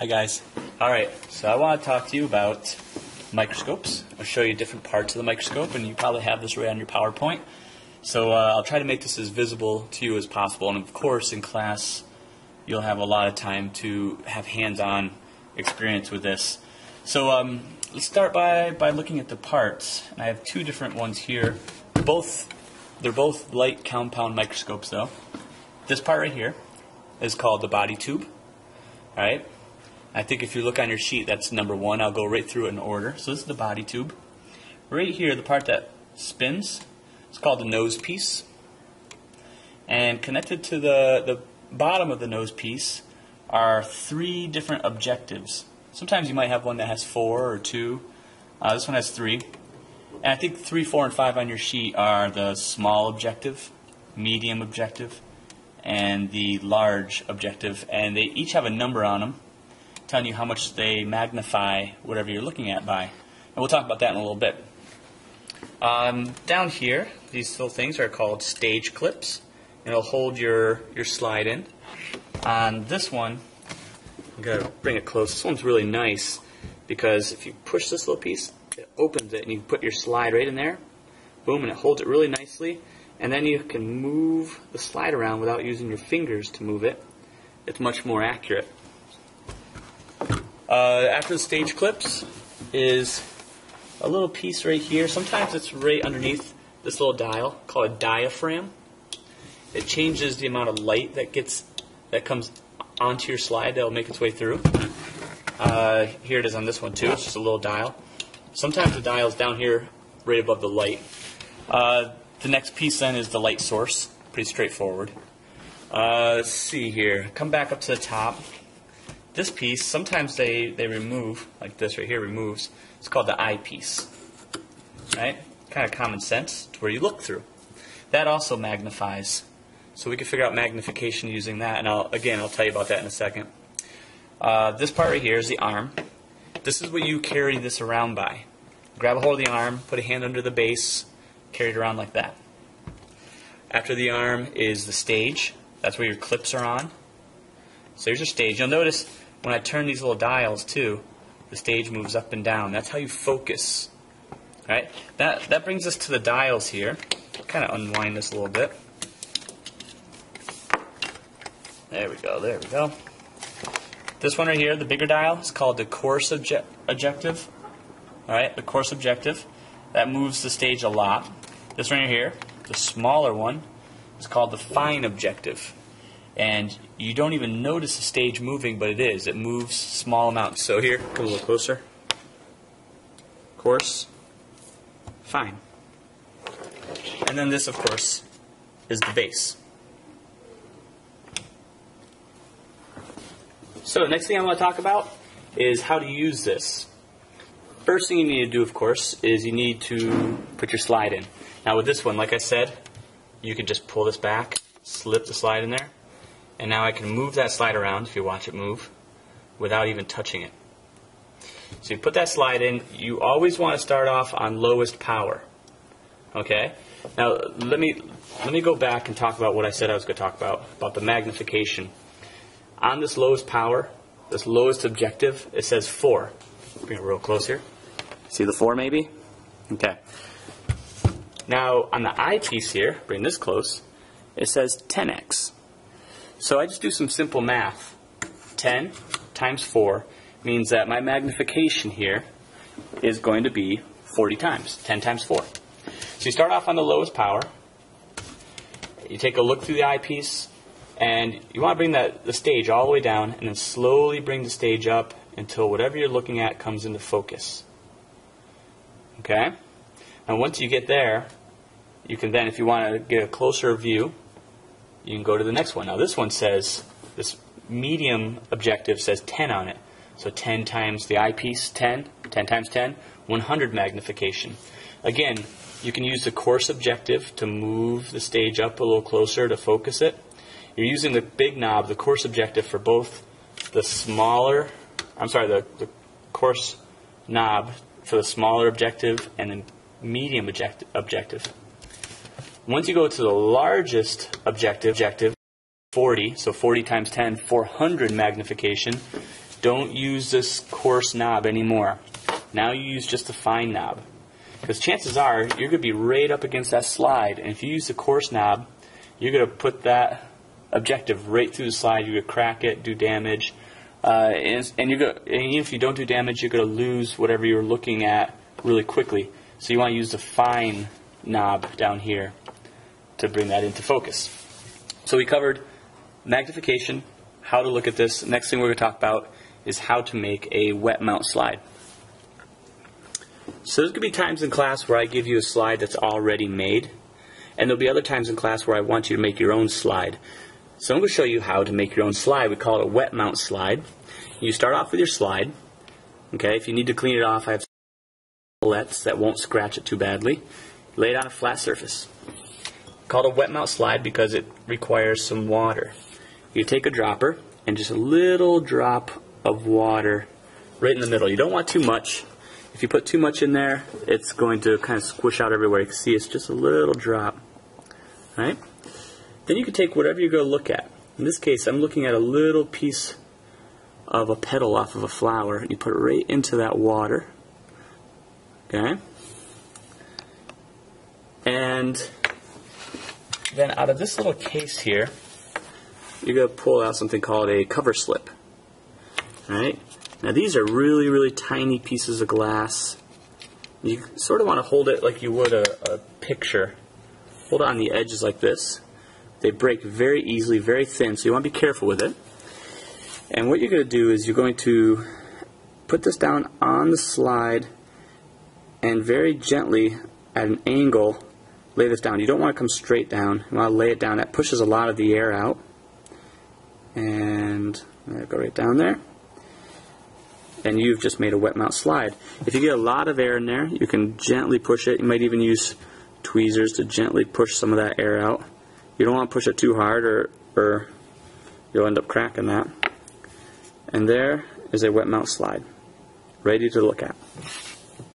Hi guys. Alright, so I want to talk to you about microscopes. I'll show you different parts of the microscope, and you probably have this right on your PowerPoint. So I'll try to make this as visible to you as possible, and of course in class you'll have a lot of time to have hands-on experience with this. So let's start by looking at the parts. And I have two different ones here. They're both light compound microscopes though. This part right here is called the body tube. Alright? I think if you look on your sheet, that's number 1. I'll go right through it in order. So this is the body tube. Right here, the part that spins, it's called the nose piece. And connected to the bottom of the nose piece are 3 different objectives. Sometimes you might have one that has 4 or 2. This one has 3. And I think 3, 4, and 5 on your sheet are the small objective, medium objective, and the large objective. And they each have a number on them, telling you how much they magnify whatever you're looking at by. And we'll talk about that in a little bit. Down here, these little things are called stage clips. And it'll hold your slide in. On this one, I'm going to bring it close. This one's really nice because if you push this little piece, it opens it and you can put your slide right in there. Boom, and it holds it really nicely. And then you can move the slide around without using your fingers to move it. It's much more accurate. After the stage clips is a little piece right here. Sometimes it's right underneath this little dial called a diaphragm. It changes the amount of light that comes onto your slide that will make its way through. Here it is on this one too. It's just a little dial. Sometimes the dial's down here right above the light. The next piece then is the light source. Pretty straightforward. Let's see here. Come back up to the top. This piece, sometimes they remove, like this right here removes. It's called the eyepiece. Right? Kind of common sense. It's where you look through. That also magnifies. So we can figure out magnification using that. And I'll tell you about that in a second. This part right here is the arm. This is what you carry this around by. Grab a hold of the arm, put a hand under the base, carry it around like that. After the arm is the stage. That's where your clips are on. So here's your stage. You'll notice when I turn these little dials too, the stage moves up and down. That's how you focus. Right? That brings us to the dials here. Kind of unwind this a little bit. There we go, there we go. This one right here, the bigger dial, is called the coarse objective. Alright, the coarse objective. That moves the stage a lot. This one right here, the smaller one, is called the fine objective. And you don't even notice the stage moving, but it is. It moves small amounts. So here, come a little closer. Coarse, fine. And then this, of course, is the base. So the next thing I want to talk about is how to use this. First thing you need to do, of course, is you need to put your slide in. Now with this one, like I said, you can just pull this back, slip the slide in there, and now I can move that slide around, if you watch it move, without even touching it. So you put that slide in. You always want to start off on lowest power. Okay? Now let me go back and talk about what I said I was going to talk about the magnification. On this lowest power, this lowest objective, it says 4. Bring it real close here. See the 4 maybe? Okay. Now on the eyepiece here, bring this close, it says 10x. So I just do some simple math. 10 times 4 means that my magnification here is going to be 40 times. 10 times 4. So you start off on the lowest power. You take a look through the eyepiece. And you want to bring the stage all the way down and then slowly bring the stage up until whatever you're looking at comes into focus. Okay? And once you get there, you can then, if you want to get a closer view, you can go to the next one. Now this one says, this medium objective says 10 on it. So 10 times the eyepiece, 10 times 10, 100 magnification. Again, you can use the coarse objective to move the stage up a little closer to focus it. You're using the big knob, the coarse objective, for both the coarse knob for the smaller objective and the medium objective. Once you go to the largest objective, 40, so 40 times 10, 400 magnification, don't use this coarse knob anymore. Now you use just the fine knob. Because chances are, you're going to be right up against that slide, and if you use the coarse knob, you're going to put that objective right through the slide. You're going to crack it, do damage, and even if you don't do damage, you're going to lose whatever you're looking at really quickly. So you want to use the fine knob down here to bring that into focus. So we covered magnification, how to look at this. Next thing we're going to talk about is how to make a wet mount slide. So there's going to be times in class where I give you a slide that's already made, and there'll be other times in class where I want you to make your own slide. So I'm going to show you how to make your own slide. We call it a wet mount slide. You start off with your slide. Okay, if you need to clean it off, I have bullets that won't scratch it too badly. Lay it on a flat surface. Called a wet mount slide because it requires some water. You take a dropper and just a little drop of water right in the middle. You don't want too much. If you put too much in there, it's going to kind of squish out everywhere. You can see it's just a little drop. Right? Then you can take whatever you're going to look at. In this case, I'm looking at a little piece of a petal off of a flower, and you put it right into that water. Okay? And then out of this little case here, you're going to pull out something called a cover slip. Alright? Now these are really, really tiny pieces of glass. You sort of want to hold it like you would a picture. Hold it on the edges like this. They break very easily, very thin, so you want to be careful with it. And what you're going to do is you're going to put this down on the slide and very gently at an angle lay this down. You don't want to come straight down. You want to lay it down. That pushes a lot of the air out. And go right down there. And you've just made a wet mount slide. If you get a lot of air in there, you can gently push it. You might even use tweezers to gently push some of that air out. You don't want to push it too hard or you'll end up cracking that. And there is a wet mount slide, ready to look at.